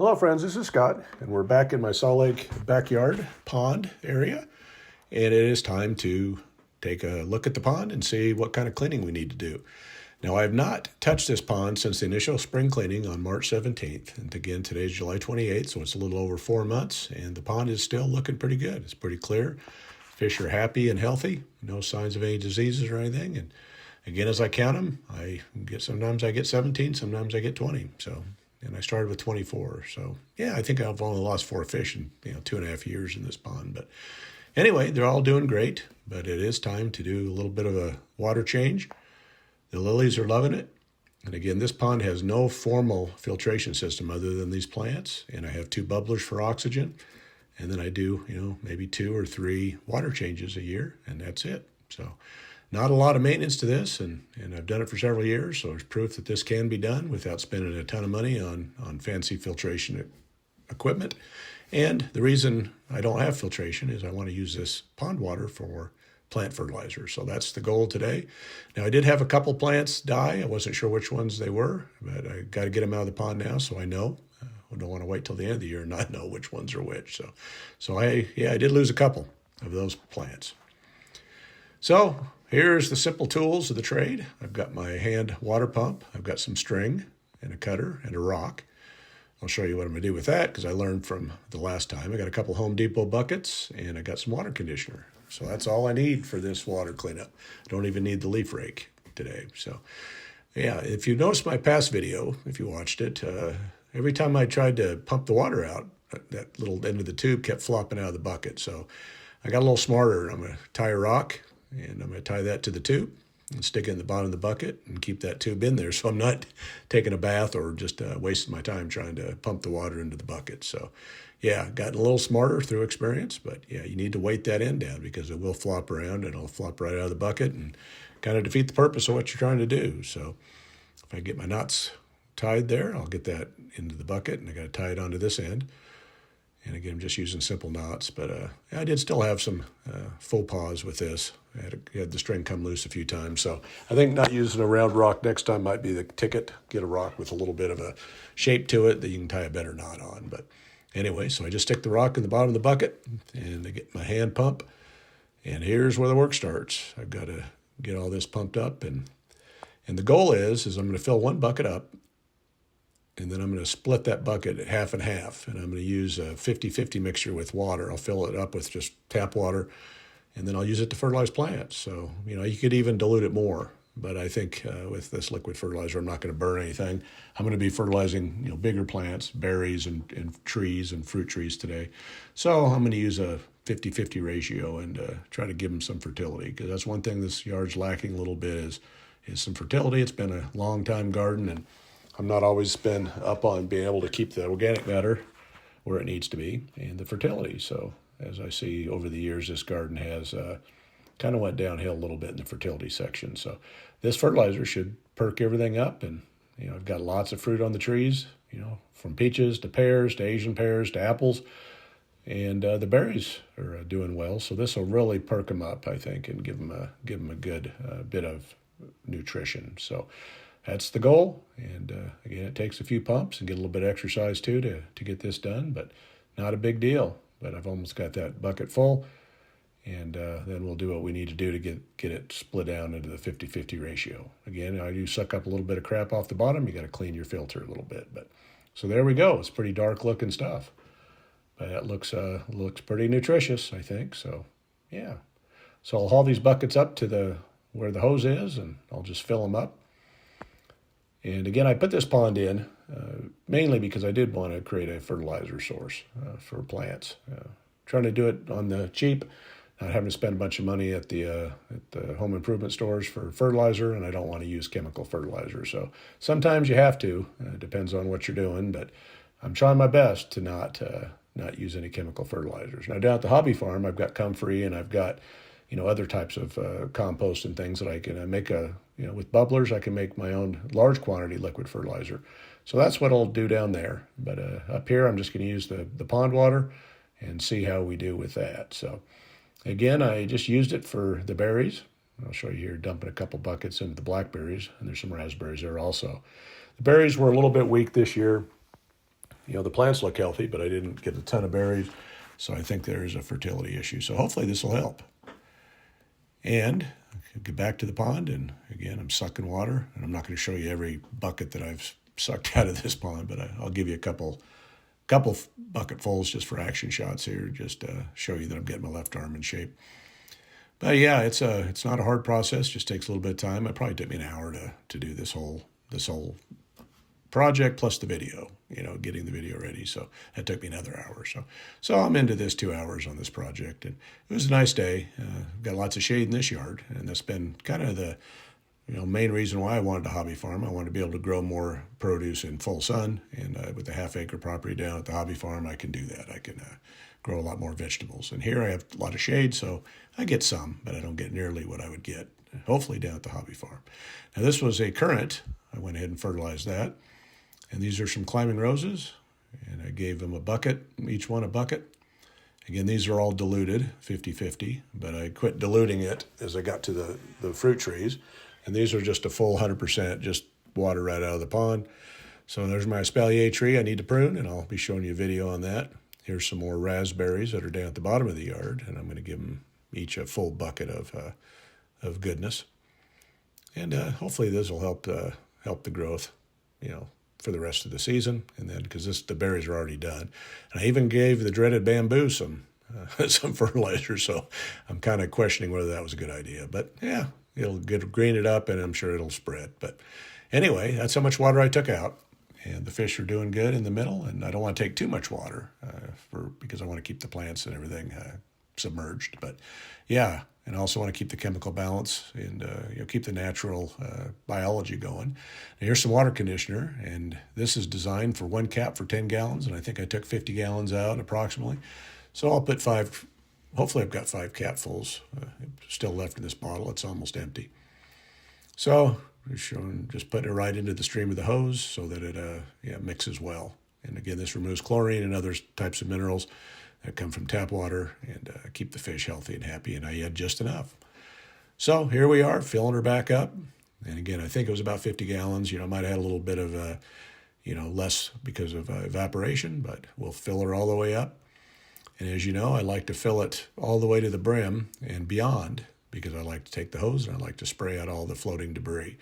Hello friends, this is Scott, and we're back in my Salt Lake backyard pond area, and it is time to take a look at the pond and see what kind of cleaning we need to do. Now, I have not touched this pond since the initial spring cleaning on March 17th, and again, today's July 28th, so it's a little over 4 months, and the pond is still looking pretty good. It's pretty clear. Fish are happy and healthy, no signs of any diseases or anything, and again, as I count them, sometimes I get 17, sometimes I get 20, and I started with 24. So, yeah, I think I've only lost 4 fish in 2.5 years in this pond. But anyway, they're all doing great. But it is time to do a little bit of a water change. The lilies are loving it. And again, this pond has no formal filtration system other than these plants. And I have 2 bubblers for oxygen. And then I do, maybe 2 or 3 water changes a year. And that's it. So not a lot of maintenance to this, and I've done it for several years, so there's proof that this can be done without spending a ton of money on fancy filtration equipment. And the reason I don't have filtration is I want to use this pond water for plant fertilizer. So that's the goal today. Now, I did have a couple plants die. I wasn't sure which ones they were, but I got to get them out of the pond now so I know. I don't want to wait till the end of the year and not know which ones are which. So I did lose a couple of those plants. So here's the simple tools of the trade. I've got my hand water pump. I've got some string and a cutter and a rock. I'll show you what I'm going to do with that because I learned from the last time. I got a couple Home Depot buckets and I got some water conditioner. So that's all I need for this water cleanup. I don't even need the leaf rake today. So yeah, if you noticed my past video, if you watched it, every time I tried to pump the water out, that little end of the tube kept flopping out of the bucket. So I got a little smarter. I'm going to tie a rock, and I'm going to tie that to the tube and stick it in the bottom of the bucket and keep that tube in there so I'm not taking a bath or just wasting my time trying to pump the water into the bucket. So, yeah, gotten a little smarter through experience, but, yeah, you need to weight that end down because it will flop around and it'll flop right out of the bucket and kind of defeat the purpose of what you're trying to do. So if I get my knots tied there, I'll get that into the bucket, and I got to tie it onto this end. And again, I'm just using simple knots, but I did still have some faux pas with this. I had the string come loose a few times. So I think not using a round rock next time might be the ticket. Get a rock with a little bit of a shape to it that you can tie a better knot on. But anyway, so I just stick the rock in the bottom of the bucket, and I get my hand pump. And here's where the work starts. I've got to get all this pumped up. And the goal is I'm going to fill one bucket up, and then I'm going to split that bucket half and half, and I'm going to use a 50-50 mixture with water. I'll fill it up with just tap water, and then I'll use it to fertilize plants. So, you could even dilute it more, but I think with this liquid fertilizer, I'm not going to burn anything. I'm going to be fertilizing, bigger plants, berries and trees and fruit trees today. So I'm going to use a 50-50 ratio and try to give them some fertility, because that's one thing this yard's lacking a little bit is some fertility. It's been a long time garden, and I'm not always been up on being able to keep the organic matter where it needs to be and the fertility. So as I see over the years, this garden has kind of went downhill a little bit in the fertility section. So this fertilizer should perk everything up. And, I've got lots of fruit on the trees, from peaches to pears to Asian pears to apples. And the berries are doing well. So this will really perk them up, I think, and give them a good bit of nutrition. So that's the goal, and again, it takes a few pumps and get a little bit of exercise too to get this done, but not a big deal. But I've almost got that bucket full, and then we'll do what we need to do to get it split down into the 50-50 ratio. Again, I do suck up a little bit of crap off the bottom. You got to clean your filter a little bit, but so there we go. It's pretty dark looking stuff, but that looks pretty nutritious, I think. So yeah, so I'll haul these buckets up to where the hose is, and I'll just fill them up. And again, I put this pond in mainly because I did want to create a fertilizer source for plants. Trying to do it on the cheap, not having to spend a bunch of money at the home improvement stores for fertilizer, and I don't want to use chemical fertilizer. So sometimes you have to. It depends on what you're doing, but I'm trying my best to not use any chemical fertilizers. Now down at the hobby farm, I've got comfrey, and I've got other types of compost and things that I can make with bubblers. I can make my own large quantity liquid fertilizer. So that's what I'll do down there. But up here, I'm just going to use the pond water and see how we do with that. So again, I just used it for the berries. I'll show you here, dumping a couple buckets into the blackberries, and there's some raspberries there also. The berries were a little bit weak this year, the plants look healthy, but I didn't get a ton of berries. So I think there's a fertility issue. So hopefully this will help. And get back to the pond, and again, I'm sucking water, and I'm not going to show you every bucket that I've sucked out of this pond, but I'll give you a couple bucketfuls just for action shots here, just to show you that I'm getting my left arm in shape. But yeah, it's not a hard process. Just takes a little bit of time. It probably took me an hour to do this whole project plus the video, getting the video ready. So that took me another hour. So I'm into this 2 hours on this project, and it was a nice day. Got lots of shade in this yard, and that's been kind of the main reason why I wanted a hobby farm. I wanted to be able to grow more produce in full sun, and with a half-acre property down at the hobby farm, I can do that. I can grow a lot more vegetables. And here I have a lot of shade, so I get some, but I don't get nearly what I would get, hopefully, down at the hobby farm. Now, this was a currant. I went ahead and fertilized that. And these are some climbing roses, and I gave them a bucket, each one a bucket. Again, these are all diluted, 50-50, but I quit diluting it as I got to the fruit trees. And these are just a full 100%, just water right out of the pond. So there's my espalier tree I need to prune, and I'll be showing you a video on that. Here's some more raspberries that are down at the bottom of the yard, and I'm going to give them each a full bucket of goodness. And hopefully this will help the growth, for the rest of the season. And then, because the berries are already done. And I even gave the dreaded bamboo some fertilizer, so I'm kind of questioning whether that was a good idea. But yeah, it'll green it up, and I'm sure it'll spread. But anyway, that's how much water I took out. And the fish are doing good in the middle, and I don't want to take too much water because I want to keep the plants and everything submerged. But yeah, and I also want to keep the chemical balance and keep the natural biology going. Now, here's some water conditioner, and this is designed for 1 cap for 10 gallons, and I think I took 50 gallons out approximately. So I'll put 5. Hopefully I've got 5 capfuls still left in this bottle. It's almost empty. So just putting it right into the stream of the hose so that it mixes well. And again, this removes chlorine and other types of minerals that come from tap water, and keep the fish healthy and happy, and I had just enough. So here we are, filling her back up. And again, I think it was about 50 gallons. Might have had a little bit of, less because of evaporation, but we'll fill her all the way up. And as you know, I like to fill it all the way to the brim and beyond, because I like to take the hose and I like to spray out all the floating debris.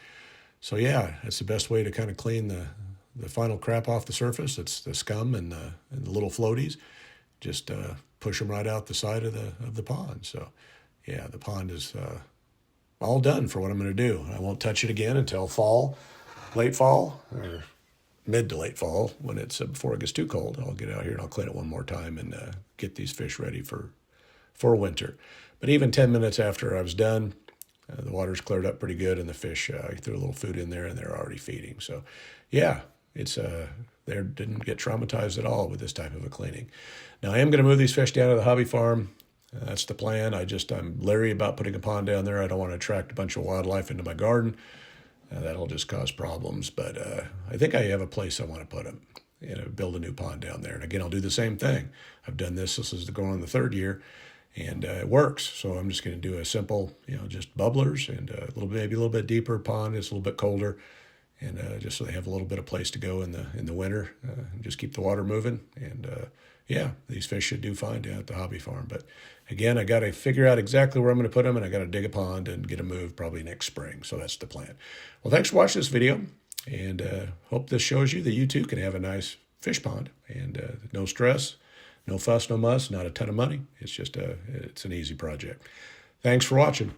So yeah, that's the best way to kind of clean the final crap off the surface. It's the scum and the little floaties. Just push them right out the side of the pond. So yeah, the pond is all done for what I'm going to do. I won't touch it again until fall, late fall, or mid to late fall, when it's before it gets too cold. I'll get out here and I'll clean it one more time and get these fish ready for winter. But even 10 minutes after I was done, the water's cleared up pretty good, and the fish, I threw a little food in there, and they're already feeding. So yeah, it's they didn't get traumatized at all with this type of a cleaning. Now, I am going to move these fish down to the hobby farm. That's the plan. I'm leery about putting a pond down there. I don't want to attract a bunch of wildlife into my garden. That'll just cause problems. But I think I have a place I want to put them. Build a new pond down there. And again, I'll do the same thing. I've done this. This is going on the 3rd year, and it works. So I'm just going to do a simple, just bubblers and maybe a little bit deeper pond. It's a little bit colder. And just so they have a little bit of place to go in the winter, and just keep the water moving. And yeah, these fish should do fine down at the hobby farm. But again, I got to figure out exactly where I'm going to put them, and I got to dig a pond and get them moved probably next spring. So that's the plan. Well, thanks for watching this video, and hope this shows you that you too can have a nice fish pond, and no stress, no fuss, no muss, not a ton of money. It's just it's an easy project. Thanks for watching.